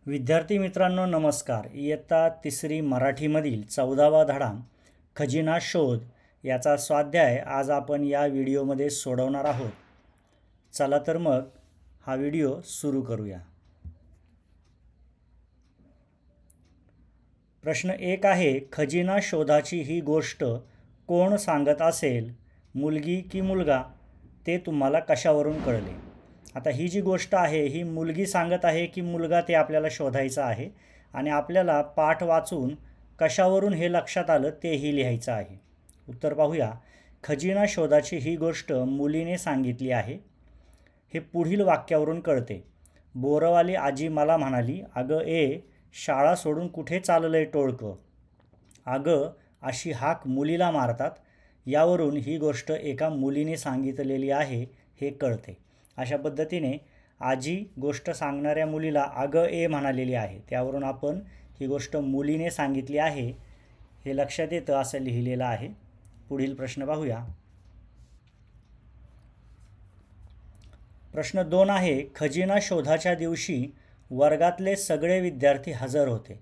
विद्यार्थी मित्रांनो नमस्कार. इयत्ता तिसरी मराठीमधील 14वा धडा खजिना शोध याचा स्वाध्याय आज आपण या व्हिडिओमध्ये सोडवणार आहोत. चला तर मग हा व्हिडिओ सुरू करूया. प्रश्न 1 आहे, खजिना शोधाची ही गोष्ट कोण सांगत असेल, मुलगी की मुलगा? ते तुम्हाला कशावरून कळले? आता ही जी गोष्ट आहे ही मुलगी सांगत आहे की मुलगा ते आपल्याला शोधायचं आहे आणि आपल्याला पाठ वाचून कशावरून हे लक्षात आलं तेही लिहायचं आहे. उत्तर पाहूया. खजिना शोधाची ही गोष्ट मुलीने सांगितली आहे हे पुढील वाक्यावरून कळते. बोरवाली आजी मला म्हणाली, अगं ए, शाळा सोडून कुठे चाललंय टोळकं? अगं अशी हाक मुलीला मारतात. यावरून ही गोष्ट एका मुलीने सांगितलेली आहे हे कळते. अशा पद्धतीने आजी गोष्ट सांगणाऱ्या मुलीला अगं ए म्हणालेली आहे. त्यावरून आपण ही गोष्ट मुलीने सांगितली आहे हे लक्षात येतं असं लिहिलेलं आहे. पुढील प्रश्न पाहूया. प्रश्न 2 आहे, खजिना शोधाच्या दिवशी वर्गातले सगळे विद्यार्थी हजर होते.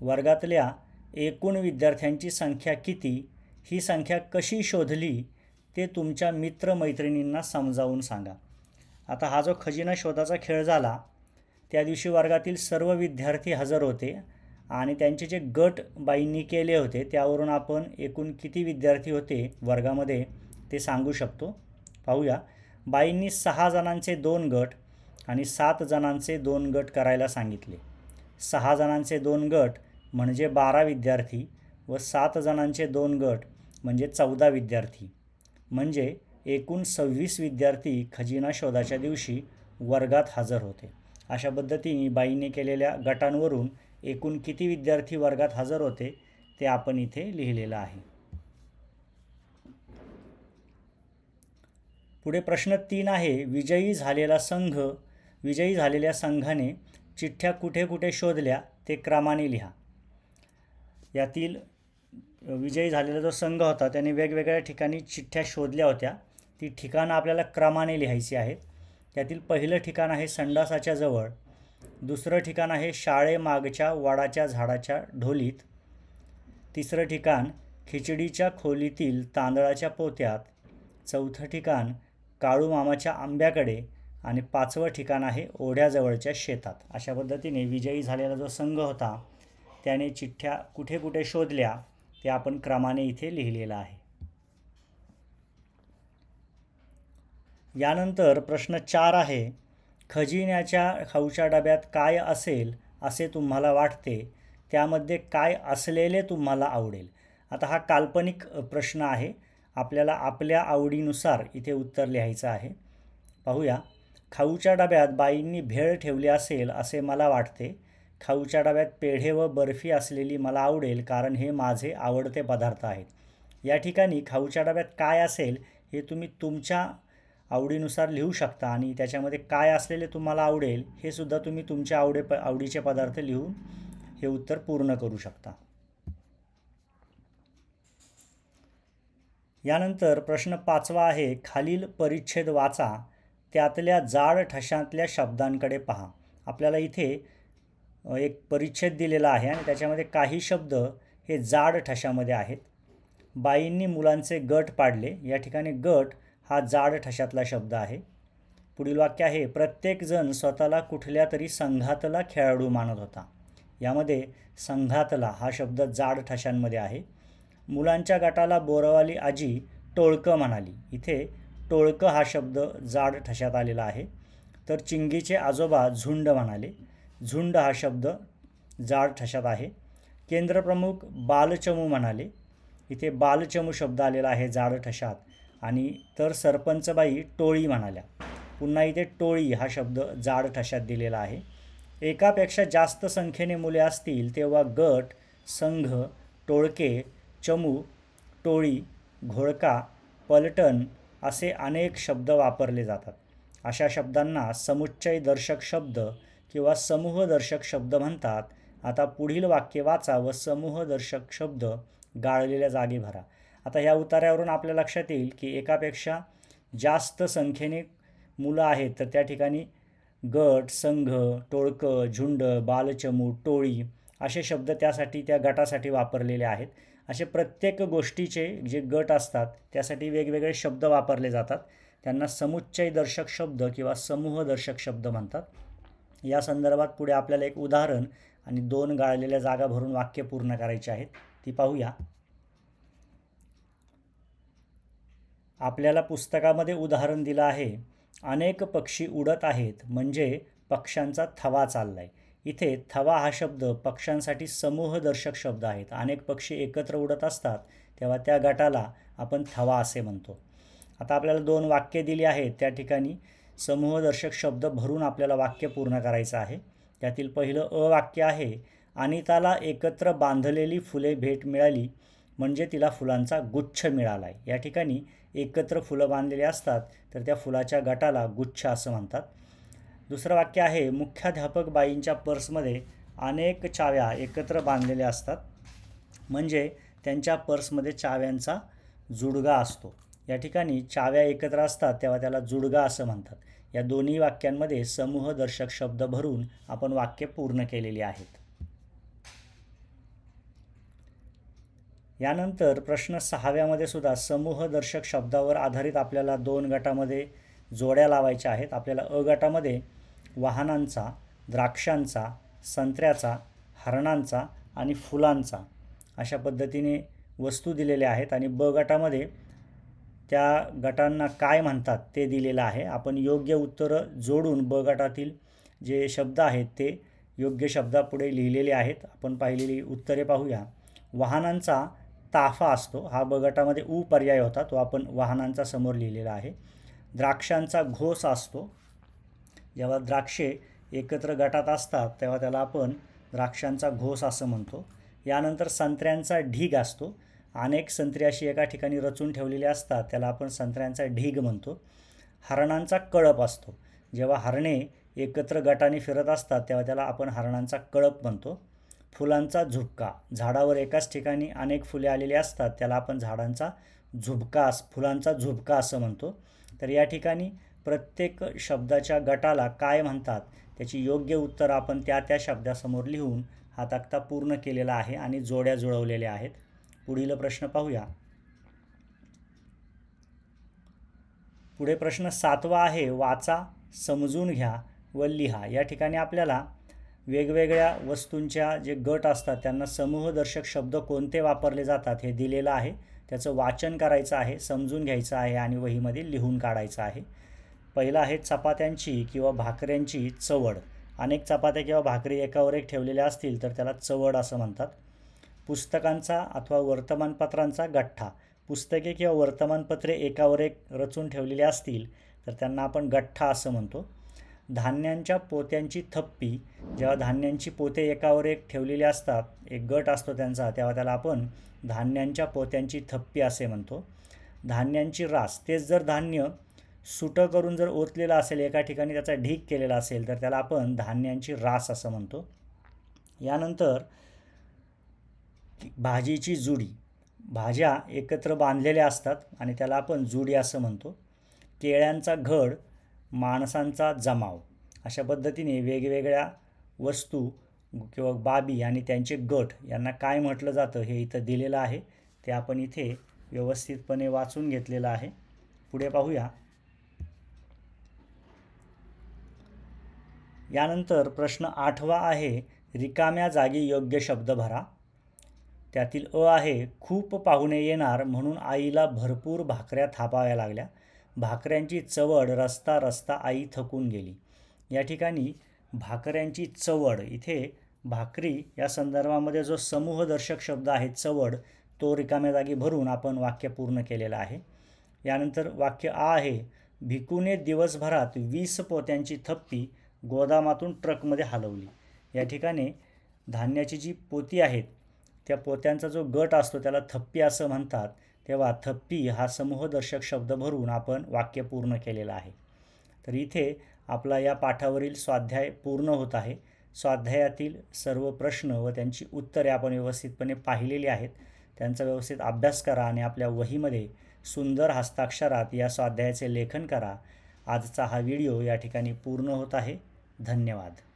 वर्गातल्या एकूण विद्यार्थ्यांची संख्या किती? ही संख्या कशी शोधली ते तुमच्या मित्रमैत्रिणींना समजावून सांगा. आता हा जो खजिना शोधाचा खेळ झाला त्या दिवशी वर्गातील सर्व विद्यार्थी हजर होते आणि त्यांचे जे गट बाईंनी केले होते त्यावरून आपण एकूण किती विद्यार्थी होते वर्गामध्ये ते सांगू शकतो. पाहूया. बाईंनी 6 जणांचे 2 गट आणि 7 जणांचे 2 गट करायला सांगितले. 6 जणांचे 2 गट म्हणजे 12 विद्यार्थी व 7 जणांचे 2 गट म्हणजे 14 विद्यार्थी, म्हणजे एकूण 26 विद्यार्थी खजिना शोधाच्या दिवशी वर्गात हजर होते. अशा पद्धतीने बाईंनी केलेल्या गटांवरून एकूण किती विद्यार्थी वर्गात हजर होते ते आपण इथे लिहिलेलं आहे. पुढे प्रश्न 3 आहे, विजयी झालेल्या संघाने चिठ्ठ्या कुठे कुठे शोधल्या ते क्रमाने लिहा. यातील विजयी झालेला जो संघ होता त्याने वेगवेगळ्या ठिकाणी चिठ्ठ्या शोधल्या होत्या. ती ठिकाणं आपल्याला क्रमाने लिहायची आहेत. त्यातील पहिलं ठिकाण आहे संडासाच्या जवळ, दुसरं ठिकाण आहे शाळेमागच्या वडाच्या झाडाच्या ढोलीत, तिसरं ठिकाण खिचडीच्या खोलीतील तांदळाच्या पोत्यात, चौथं ठिकाण काळूमामाच्या आंब्याकडे आणि 5वं ठिकाण आहे ओढ्याजवळच्या शेतात. अशा पद्धतीने विजयी झालेला जो संघ होता त्याने चिठ्ठ्या कुठे कुठे शोधल्या ते आपण क्रमाने इथे लिहिलेलं आहे. यानंतर प्रश्न 4 आहे, खजिन्याच्या खाऊच्या डब्यात काय असेल असे तुम्हाला वाटते? त्यामध्ये काय असलेले तुम्हाला आवडेल? आता हा काल्पनिक प्रश्न आहे. आपल्याला आपल्या आवडीनुसार इथे उत्तर लिहायचं आहे. पाहूया. खाऊच्या डब्यात बाईंनी भेळ ठेवली असेल असे मला वाटते. खाऊच्या डब्यात पेढे व बर्फी असलेली मला आवडेल कारण हे माझे आवडते पदार्थ आहेत. या ठिकाणी खाऊच्या डब्यात काय असेल हे तुम्ही तुमच्या आवडीनुसार लिहू शकता आणि त्याच्यामध्ये काय असलेले तुम्हाला आवडेल हे सुद्धा तुम्ही तुमच्या आवडीचे पदार्थ लिहून हे उत्तर पूर्ण करू शकता. यानंतर प्रश्न 5वा आहे, खालील परिच्छेद वाचा, त्यातल्या जाड ठशातल्या शब्दांकडे पहा. आपल्याला इथे एक परिच्छेद दिलेला आहे आणि त्याच्यामध्ये काही शब्द हे जाड ठशामध्ये आहेत. बाईंनी मुलांचे गट पाडले. या ठिकाणी गट हा जाड ठशातला शब्द आहे. पुढील वाक्य आहे, प्रत्येकजण स्वतःला कुठल्या तरी संघातला खेळाडू मानत होता. यामध्ये संघातला हा शब्द जाड ठशांमध्ये आहे. मुलांच्या गटाला बोरवाली आजी टोळकं म्हणाली. इथे टोळकं हा शब्द जाड ठशात आलेला आहे. तर चिंगीचे आजोबा झुंड म्हणाले. झुंड हा शब्द जाड ठशात आहे. केंद्रप्रमुख बालचमू म्हणाले. इथे बालचमू शब्द आलेला आहे जाड ठशात. आणि तर सरपंचबाई टोळी म्हणाल्या. पुन्हा इथे टोळी हा शब्द जाड ठशात दिलेला आहे. एकापेक्षा जास्त संख्येने मुले असतील तेव्हा गट, संघ, टोळके, चमू, टोळी, घोळका, पलटण असे अनेक शब्द वापरले जातात. अशा शब्दांना समुच्चयदर्शक शब्द किंवा समूहदर्शक शब्द म्हणतात. आता पुढील वाक्य वाचा व समूहदर्शक शब्द गाळलेल्या जागी भरा. आता ह्या उतार्यावरून आपल्या लक्षात येईल की एकापेक्षा जास्त संख्येने मुलं आहेत तर त्या ठिकाणी गट, संघ, टोळकं, झुंड, बालचमू, टोळी असे शब्द त्यासाठी त्या गटासाठी वापरलेले आहेत. असे प्रत्येक गोष्टीचे जे गट असतात त्यासाठी वेगवेगळे शब्द वापरले जातात. त्यांना समुच्चयदर्शक शब्द किंवा समूहदर्शक शब्द म्हणतात. या संदर्भात पुढे आपल्याला एक उदाहरण आणि 2 गाळलेल्या जागा भरून वाक्य पूर्ण करायची आहेत, ती पाहूया. आपल्याला पुस्तकामध्ये उदाहरण दिलं आहे, अनेक पक्षी उडत आहेत म्हणजे पक्ष्यांचा थवा चाललाय. इथे थवा हा शब्द पक्ष्यांसाठी समूहदर्शक शब्द आहेत. अनेक पक्षी एकत्र उडत असतात तेव्हा त्या गटाला आपण थवा असे म्हणतो. आता आपल्याला 2 वाक्ये दिली आहेत, त्या ठिकाणी समूहदर्शक शब्द भरून आपल्याला वाक्य पूर्ण करायचं आहे. त्यातील पहिलं वाक्य आहे, अनिताला एकत्र बांधलेली फुले भेट मिळाली म्हणजे तिला फुलांचा गुच्छ मिळालाय. या ठिकाणी एकत्र फुलं बांधलेली असतात तर त्या फुलाच्या गटाला गुच्छ असं म्हणतात. दुसरं वाक्य आहे, मुख्याध्यापक बाईंच्या पर्समध्ये अनेक चाव्या एकत्र बांधलेल्या असतात म्हणजे त्यांच्या पर्समध्ये चाव्यांचा जुडगा असतो. या ठिकाणी चाव्या एकत्र असतात तेव्हा त्याला जुडगा असं म्हणतात. या दोन्ही वाक्यांमध्ये समूहदर्शक शब्द भरून आपण वाक्य पूर्ण केलेली आहेत. यानंतर प्रश्न 6व्यामध्ये सुद्धा समूहदर्शक शब्दावर आधारित आपल्याला 2 गटामध्ये जोड्या लावायच्या आहेत. आपल्याला गटामध्ये वाहनांचा, द्राक्षांचा, संत्र्याचा, हरणांचा आणि फुलांचा अशा पद्धतीने वस्तू दिलेल्या आहेत आणि गटामध्ये त्या गटांना काय म्हणतात ते दिलेलं आहे. आपण योग्य उत्तरं जोडून गटातील जे शब्द आहेत ते योग्य शब्दापुढे लिहिलेले आहेत. आपण पाहिलेली उत्तरे पाहूया. वाहनांचा ताफा असतो, हा गटामध्ये पर्याय होता, तो आपण वाहनांचा समोर लिहिलेला आहे. द्राक्षांचा घोस असतो, जेव्हा द्राक्षे एकत्र गटात असतात तेव्हा त्याला आपण द्राक्षांचा घोस असं म्हणतो. यानंतर संत्र्यांचा ढीग असतो, अनेक संत्री अशी एका ठिकाणी रचून ठेवलेली असतात त्याला आपण संत्र्यांचा ढीग म्हणतो. हरणांचा कळप असतो, जेव्हा हरणे एकत्र गटाने फिरत असतात तेव्हा त्याला आपण हरणांचा कळप म्हणतो. फुलांचा झुबका, झाडावर एकाच ठिकाणी अनेक फुले आलेली असतात त्याला आपण झाडांचा झुबका, फुलांचा झुबका असं म्हणतो. तर या ठिकाणी प्रत्येक शब्दाच्या गटाला काय म्हणतात त्याची योग्य उत्तर आपण त्या त्या शब्दासमोर लिहून हा तक्ता पूर्ण केलेला आहे आणि जोड्या जुळवलेल्या आहेत. पुढील प्रश्न पाहूया. पुढे प्रश्न 7वा आहे, वाचा, समजून घ्या व लिहा. या ठिकाणी आपल्याला वेगवेगळ्या वस्तूंच्या जे गट असतात त्यांना समूहदर्शक शब्द कोणते वापरले जातात हे दिलेलं आहे. त्याचं वाचन करायचं आहे, समजून घ्यायचं आहे आणि वहीमध्ये लिहून काढायचं आहे. पहिला आहे चपात्यांची किंवा भाकऱ्यांची चवड. अनेक चपात्या किंवा भाकरी एकावर एक ठेवलेल्या असतील तर त्याला चवड असं म्हणतात. पुस्तकांचा अथवा वर्तमानपत्रांचा गठ्ठा, पुस्तके किंवा वर्तमानपत्रे एकावर एक रचून ठेवलेली असतील तर त्यांना आपण गठ्ठा असं म्हणतो. धान्यांच्या पोत्यांची थप्पी, जेव्हा धान्यांची पोते एकावर एक ठेवलेली असतात, एक गट असतो त्यांचा, तेव्हा त्याला आपण धान्यांच्या पोत्यांची थप्पी असे म्हणतो. धान्यांची रास, तेच जर धान्य सुटं करून जर ओतलेलं असेल, एका ठिकाणी त्याचा ढीग केलेला असेल तर त्याला आपण धान्यांची रास असं म्हणतो. यानंतर भाजीची जुडी, भाज्या एकत्र बांधलेल्या असतात आणि त्याला आपण जुडी असं म्हणतो. केळ्यांचा घड, माणसांचा जमाव. अशा पद्धतीने वेगवेगळ्या वस्तू किंवा बाबी आणि त्यांचे गट यांना काय म्हटलं जातं हे इथं दिलेलं आहे. ते आपण इथे व्यवस्थितपणे वाचून घेतलेलं आहे. पुढे पाहूया. यानंतर प्रश्न 8वा आहे, रिकाम्या जागी योग्य शब्द भरा. त्यातील आहे, खूप पाहुणे येणार म्हणून आईला भरपूर भाकऱ्या थापाव्या लागल्या. भाकऱ्यांची चवड रस्ता रस्ता आई थकून गेली. या ठिकाणी भाकऱ्यांची चवड, इथे भाकरी या संदर्भामध्ये जो समूहदर्शक शब्द आहे चवड, तो रिकाम्या जागी भरून आपण वाक्य पूर्ण केलेलं आहे. यानंतर वाक्य आहे, भिकूने दिवसभरात 20 पोत्यांची थप्पी गोदामातून ट्रकमध्ये हलवली. या ठिकाणी धान्याची जी पोती आहेत त्या पोत्यांचा जो गट असतो त्याला थप्पी असं म्हणतात. तेव्हा थप्पी हा समूहदर्शक शब्द भरून आपण वाक्य पूर्ण केलेलं आहे. तर इथे आपला या पाठावरील स्वाध्याय पूर्ण होत आहे. स्वाध्यायातील सर्व प्रश्न व त्यांची उत्तरे आपण व्यवस्थितपणे पाहिलेली आहेत. त्यांचा व्यवस्थित अभ्यास करा आणि आपल्या वहीमध्ये सुंदर हस्ताक्षरात या स्वाध्यायाचे लेखन करा. आजचा हा व्हिडिओ या ठिकाणी पूर्ण होत आहे. धन्यवाद.